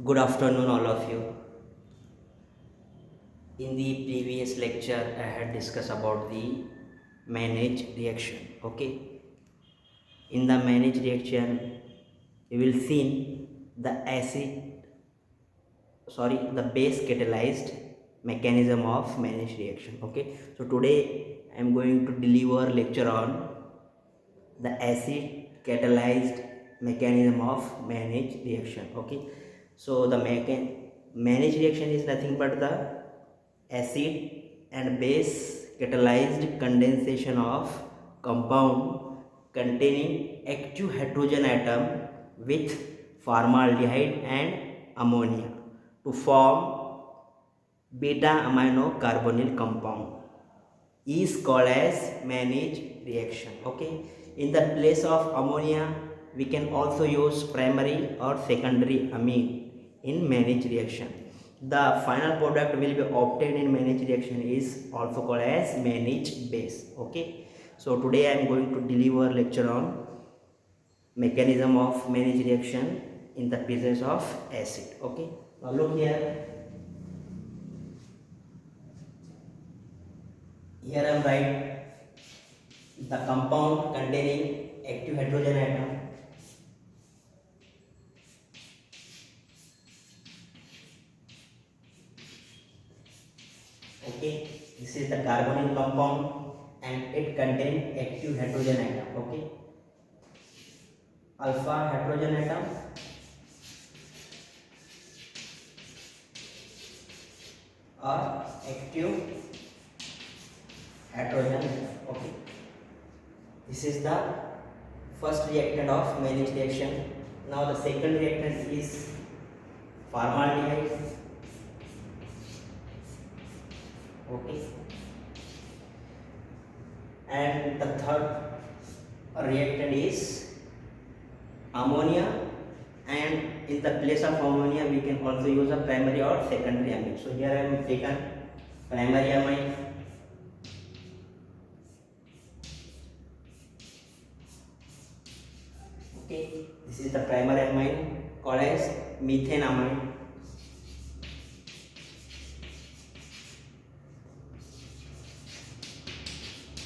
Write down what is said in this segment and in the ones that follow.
Good afternoon, all of you. In the previous lecture, I had discussed about the managed reaction. Okay, in the managed reaction, you will see the the base catalyzed mechanism of managed reaction. Okay, so today I am going to deliver lecture on the acid catalyzed mechanism of managed reaction. Okay, so the managed reaction is nothing but the acid and base catalyzed condensation of compound containing active hydrogen atom with formaldehyde and ammonia to form beta amino carbonyl compound is called as managed reaction. Okay, in the place of ammonia we can also use primary or secondary amine in managed reaction. The final product will be obtained in managed reaction is also called as managed base. Okay, so today I am going to deliver lecture on mechanism of managed reaction in the presence of acid. Okay, now look here. Here I am write the compound containing active hydrogen atom. Okay, this is the carbonyl compound and it contains active hydrogen atom. Okay, alpha hydrogen atom or active hydrogen atom. Okay, this is the first reactant of managed reaction. Now the second reactant is formaldehyde. Okay, and the third reactant is ammonia, and in the place of ammonia we can also use a primary or secondary amine. So here I am taken primary amine. Okay, this is the primary amine called as methane amine.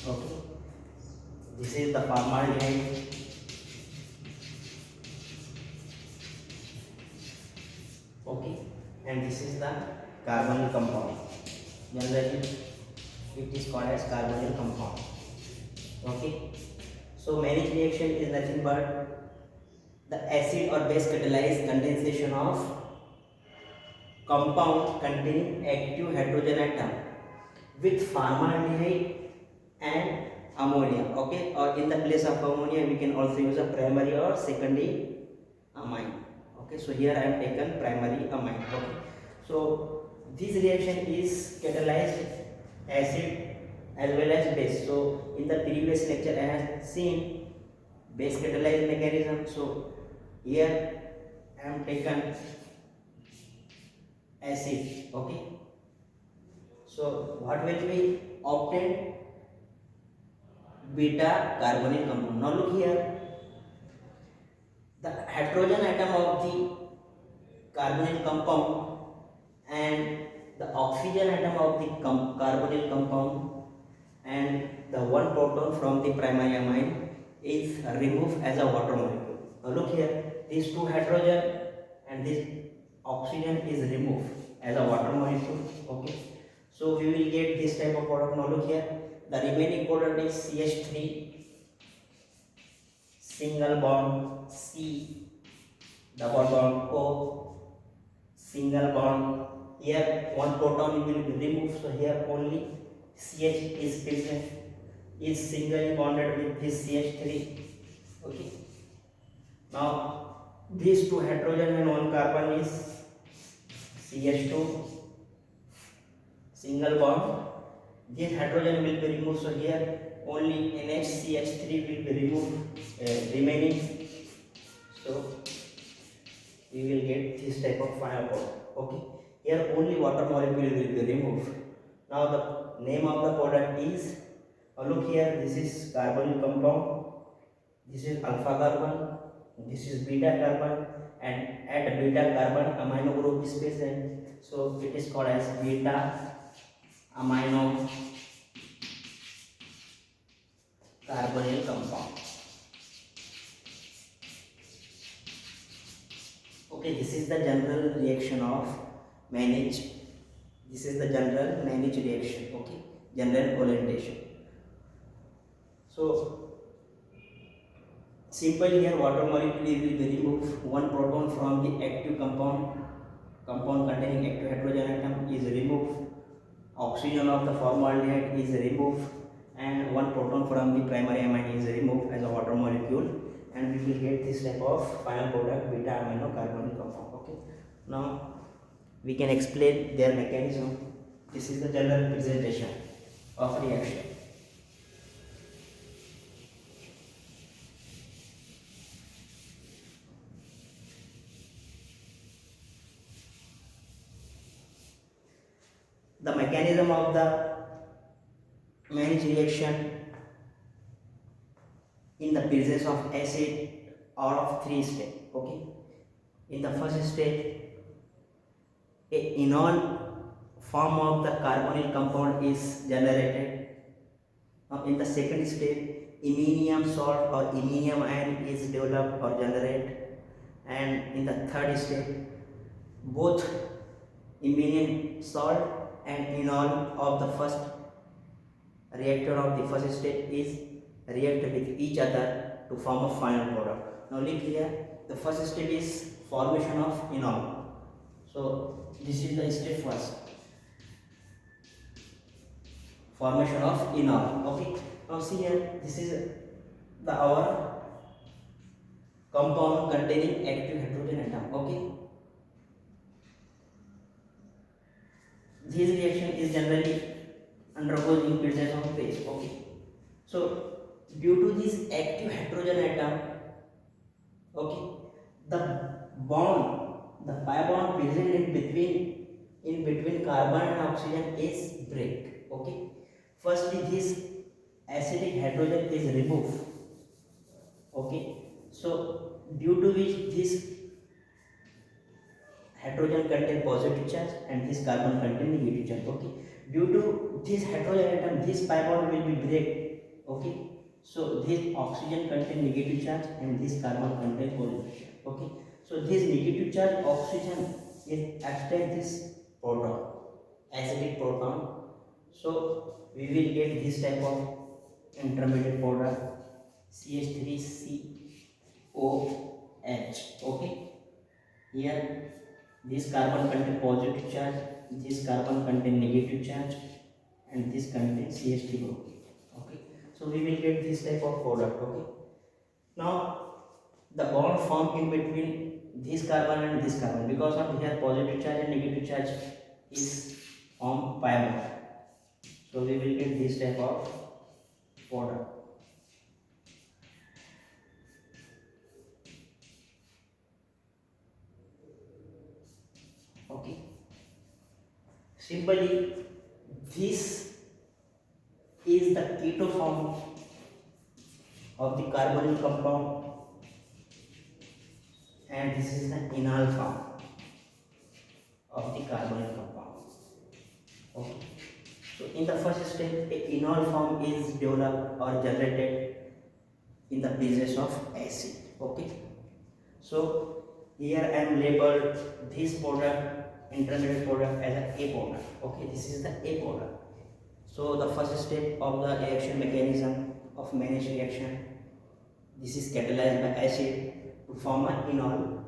Okay, this is the formaldehyde. Okay, and this is the carbonyl compound. Generally it is called as carbonyl compound. Okay, so managed reaction is nothing but the acid or base catalyzed condensation of compound containing active hydrogen atom with formaldehyde and ammonia. Okay, or in the place of ammonia we can also use a primary or secondary amine. Okay, so here I am taken primary amine. Okay, so this reaction is catalyzed acid as well as base. So in the previous lecture I have seen base catalyzed mechanism. So here I am taken acid. Okay, so what will be obtained? Beta carbonyl compound. Now look here, the hydrogen atom of the carbonyl compound and the oxygen atom of the carbonyl compound and the one proton from the primary amine is removed as a water molecule. Now look here, these two hydrogen and this oxygen is removed as a water molecule. Okay, so we will get this type of product. Now look here, the remaining product is CH3 single bond C double bond O single bond. Here one proton will be removed, so here only CH is present, is singly bonded with this CH3. Okay, now these two hydrogen and one carbon is CH2 single bond. This hydrogen will be removed, so here only NHCH3 will be removed, remaining. So we will get this type of final product. Okay, here only water molecule will be removed. Now the name of the product is, look here, this is carbonyl compound, this is alpha carbon, this is beta carbon, and at beta carbon amino group is present, so it is called as beta amino carbonyl compound. Okay, this is the general reaction of managed. This is the general managed reaction. Okay, general orientation. So simple here, water molecule will be remove one proton from the active compound. Compound containing active hydrogen atom is removed. Oxygen of the formaldehyde is removed, and one proton from the primary amine is removed as a water molecule, and we will get this type of final product beta amino carbonyl compound. Okay, now we can explain their mechanism. This is the general presentation of reaction. The mechanism of the managed reaction in the presence of acid are of three steps. Okay, in the first step, a enol form of the carbonyl compound is generated. Now in the second step, iminium salt or iminium ion is developed or generated, and in the third step, both iminium salt and enol of the first reactor of the first step is react with each other to form a final product. Now look here, the first step is formation of enol. So this is the step first, formation of enol. Okay, now see here, this is the our compound containing active hydrogen atom. Okay, this reaction is generally undergoes in presence of phase. Okay, so due to this active hydrogen atom, okay, the bond, the pi bond present in between carbon and oxygen is break. Okay, firstly this acidic hydrogen is removed. Okay, so due to which this hydrogen contain positive charge and this carbon contain negative charge. Okay, due to this hydrogen atom, this pi bond will be break. Okay, so this oxygen contain negative charge and this carbon contain positive charge. Okay, so this negative charge oxygen is extract this proton, acidic proton, so we will get this type of intermediate product CH3COH. Okay, here this carbon contain positive charge, this carbon contain negative charge, and this contains CH3 group. Okay, so we will get this type of product. Okay, now the bond formed in between this carbon and this carbon, because of here positive charge and negative charge is formed pi bond, so we will get this type of product. Okay, simply this is the keto form of the carbonyl compound, and this is the enol form of the carbonyl compound. Okay, so in the first step, a enol form is developed or generated in the presence of acid. Okay, so here I am labeled this product, intermediate product, as a product. Okay, this is the A product. So the first step of the reaction mechanism of managed reaction, this is catalyzed by acid to form an enol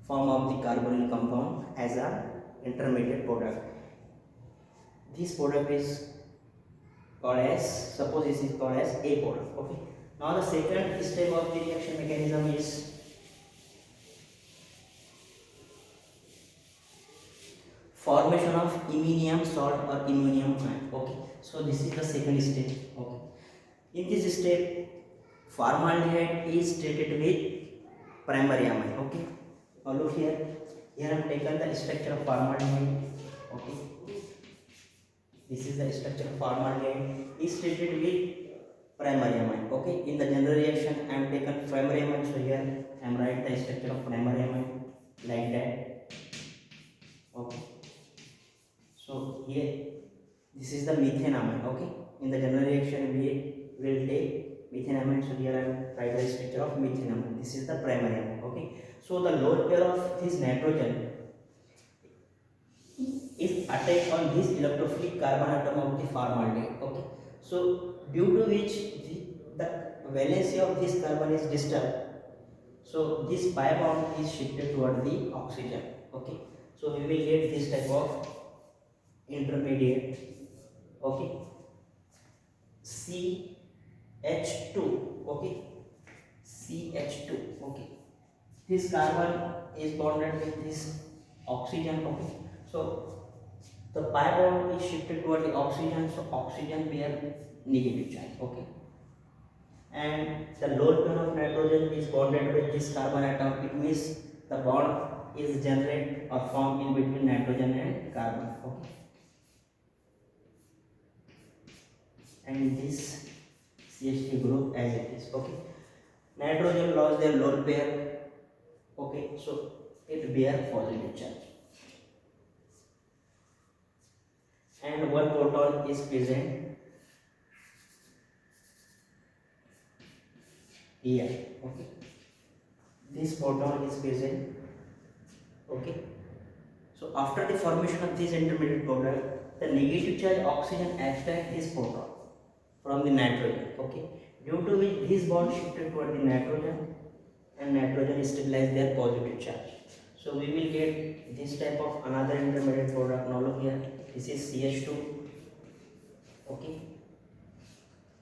form of the carbonyl compound as a intermediate product. This product is called as, suppose this is called as A product. Okay, now the second step of the reaction mechanism is formation of iminium salt or iminium ion. Okay, so this is the second step. Okay, in this step formaldehyde is treated with primary amine. Okay, now look here, here I have taken the structure of formaldehyde. Okay, this is the structure of formaldehyde is treated with primary amine. Okay, in the general reaction I am taken primary amine, so here I am write the structure of primary amine like that. Okay, so here this is the methanamine. Okay, in the general reaction we will take methanamine, so here I am write the structure of methanamine. This is the primary amine. Okay, so the lone pair of this nitrogen is attacked on this electrophilic carbon atom of the formaldehyde. Okay, so due to which the valency of this carbon is disturbed, so this pi bond is shifted toward the oxygen. Okay, so we will get this type of intermediate. Okay, CH2. Okay, CH2. Okay, this carbon is bonded with this oxygen. Okay, so the pi bond is shifted toward the oxygen, so oxygen bear negative charge. Okay, and the lone pair of nitrogen is bonded with this carbon atom. It means the bond is generated or formed in between nitrogen and carbon. Okay, and this CH3 group as it is. Okay, nitrogen lost their lone pair. Okay, so it bear positive charge, and one proton is present here. Okay, this proton is present. Okay, so after the formation of this intermediate product, the negative charge oxygen extracts this proton from the nitrogen. Okay, due to which this bond shifted toward the nitrogen and nitrogen stabilize their positive charge. So we will get this type of another intermediate product. Now look here, this is CH2. Okay,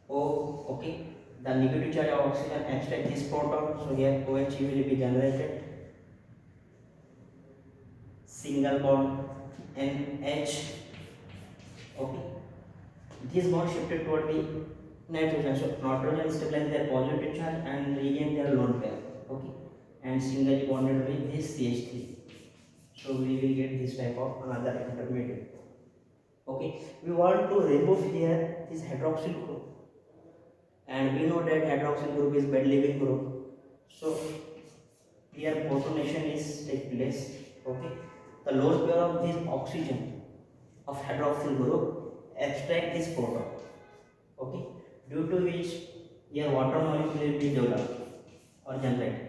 O. Okay, the negative charge of oxygen extract this proton, so here OH will be generated, single bond NH. Okay, this bond shifted toward the nitrogen, so nitrogen stabilize their positive charge and regain their lone pair. Okay, and singly bonded with this CH3, so we will get this type of another intermediate. Okay, we want to remove here this hydroxyl group, and we know that hydroxyl group is bed leaving group, so here protonation is take place. Okay, the lone pair of this oxygen of hydroxyl group extract this proton. Okay, due to which here water molecule will be developed or generated.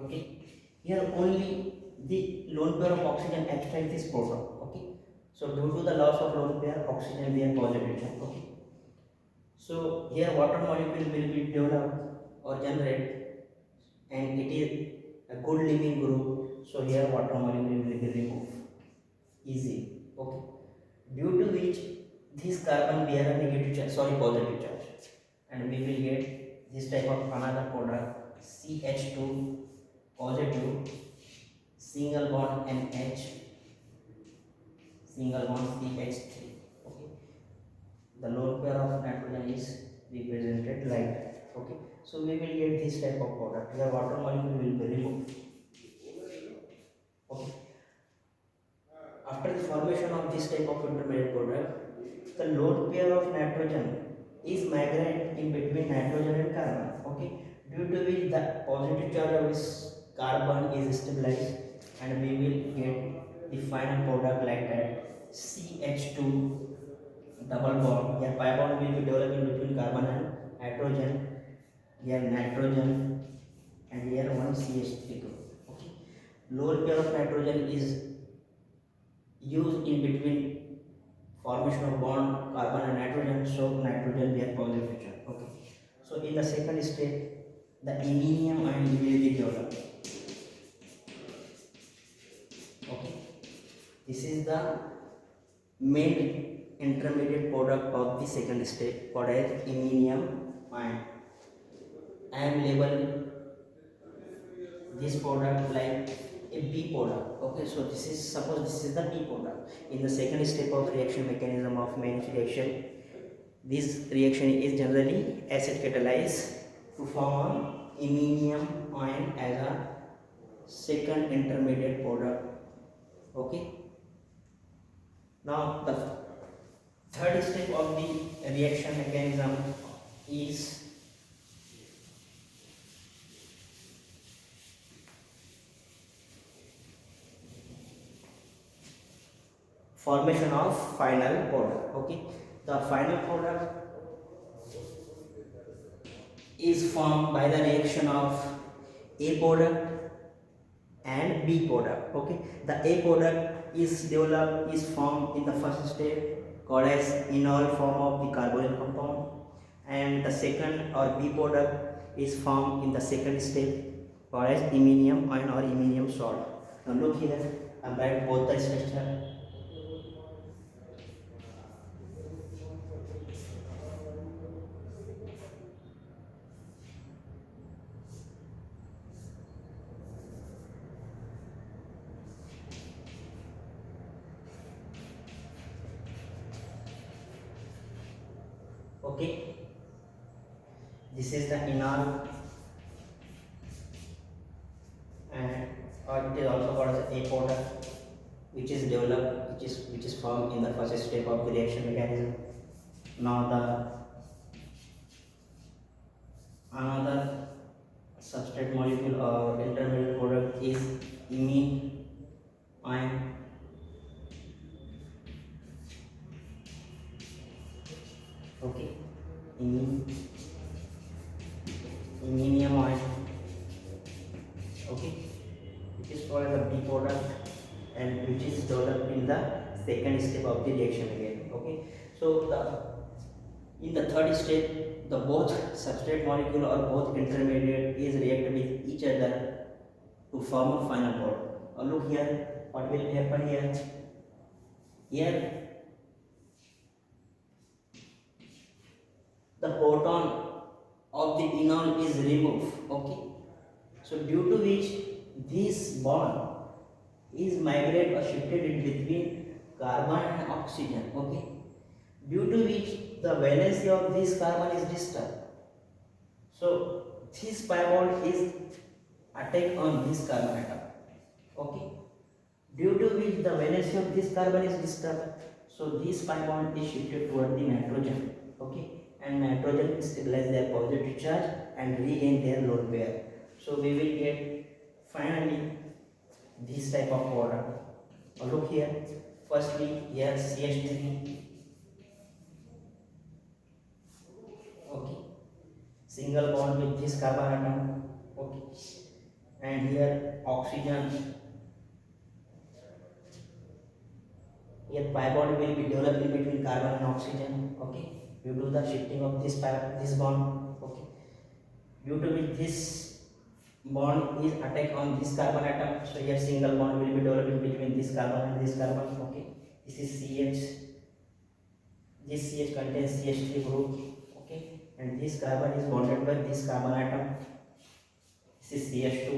Okay, here only the lone pair of oxygen extract this proton. Okay, so due to the loss of lone pair, oxygen bear positive charge. Okay, so here water molecule will be developed or generated, and it is a good living group, so here water molecule will be removed easy. Okay, due to which this carbon bear a negative charge, positive charge, and we will get this type of another product, CH2 positive, single bond NH, single bond CH3. Okay, the lone pair of nitrogen is represented like that. Okay, so we will get this type of product. The water molecule will be removed. Okay, after the formation of this type of intermediate product, the lone pair of nitrogen is migrate in between nitrogen and carbon. Okay, due to which the positive charge of this carbon is stabilized, and we will get the final product like that, CH2 double bond. Here pi bond will be developed in between carbon and nitrogen. Here nitrogen, and here one CH3 group. Okay, lone pair of nitrogen is used in between formation of bond carbon and nitrogen, so nitrogen bear positive charge. Okay, so in the second step, the iminium ion will be developed. Okay, this is the main intermediate product of the second step called as iminium ion. I am label this product like a B product. Okay, so this is, suppose this is the B product. In the second step of reaction mechanism of Mannich reaction, this reaction is generally acid catalyzed to form iminium ion as a second intermediate product. Okay, now the third step of the reaction mechanism is formation of final product. Okay, the final product is formed by the reaction of A product and B product. Okay, the A product is formed in the first step called as enol form of the carbonyl compound, and the second or B product is formed in the second step called as iminium ion or iminium salt. Now look here, I write both the structure. Okay, this is the enol, and or it is also called as A product, which is developed, which is formed in the first step of the reaction mechanism. Now the another substrate molecule or intermediate product is imine ion. Okay, iminium ion. Okay, which is called the B product and which is developed in the second step of the reaction again. Okay, so in the third step, the both substrate molecule or both intermediate is react with each other to form a final product. Now look here, what will happen here? Here the proton of the enol is removed. Okay, so due to which this bond is migrated or shifted in between carbon and oxygen. Okay, due to which the valency of this carbon is disturbed. So this pi bond is attacked on this carbon atom. Okay, due to which the valency of this carbon is disturbed. So this pi bond is shifted toward the nitrogen. Okay, and nitrogen stabilize their positive charge and regain their lone pair. So we will get finally this type of product. Now look here, firstly here CH3. Okay, single bond with this carbon atom. Okay, and here oxygen. Here pi bond will be developed in between carbon and oxygen. Okay, due to the shifting of this bond. Okay, due to which this bond is attacked on this carbon atom. So here single bond will be developed in between this carbon and this carbon. Okay, this is CH. This CH contains CH3 group. Okay, and this carbon is bonded by this carbon atom. This is CH2.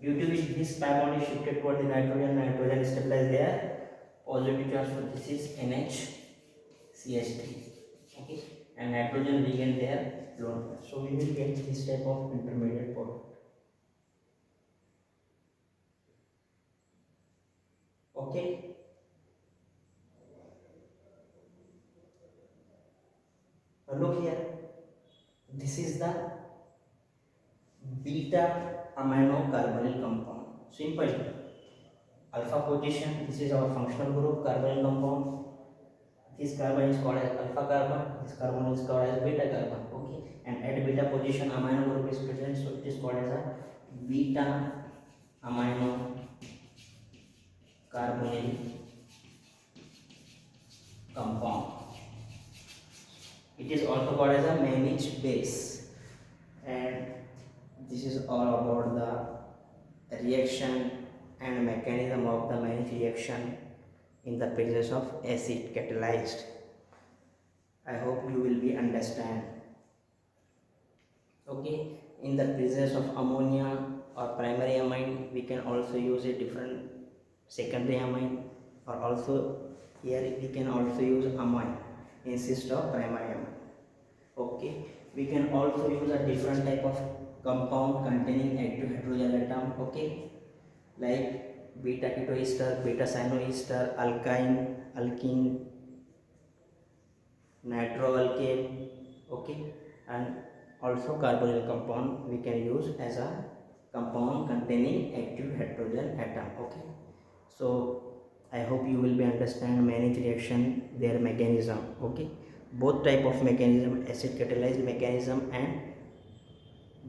Due to which this pi bond is shifted toward the nitrogen. Nitrogen stabilizes there positive charge, so this is NHCH3. Okay, and nitrogen regain their lone pair. So we will get this type of intermediate product. Okay, now look here, this is the beta amino carbonyl compound. Simple, alpha position, this is our functional group carbonyl compound. This carbon is called as alpha carbon, this carbon is called as beta carbon. Okay, and at beta position amino group is present, so it is called as a beta amino carbonyl compound. It is also called as a Mannich base, and this is all about the reaction and mechanism of the Mannich reaction in the presence of acid catalyzed. I hope you will be understand. Okay, in the presence of ammonia or primary amine, we can also use a different secondary amine, or also here we can also use amine instead of primary amine. Okay, we can also use a different type of compound containing active hydrogen atom. Okay, like beta ketoester, beta cyanoester, alkyne, alkene, nitroalkane, okay, and also carbonyl compound we can use as a compound containing active hydrogen atom. Okay, so I hope you will be understand manage reaction their mechanism. Okay, both type of mechanism, acid catalyzed mechanism and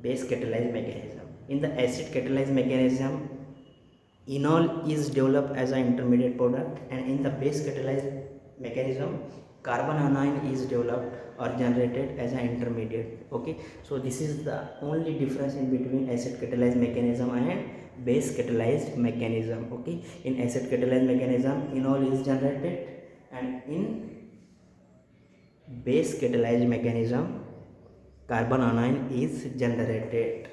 base catalyzed mechanism. In the acid catalyzed mechanism, enol is developed as an intermediate product, and in the base catalyzed mechanism, carbon anion is developed or generated as an intermediate. Okay, so this is the only difference in between acid catalyzed mechanism and base catalyzed mechanism. Okay, in acid catalyzed mechanism, enol is generated, and in base catalyzed mechanism, carbon anion is generated.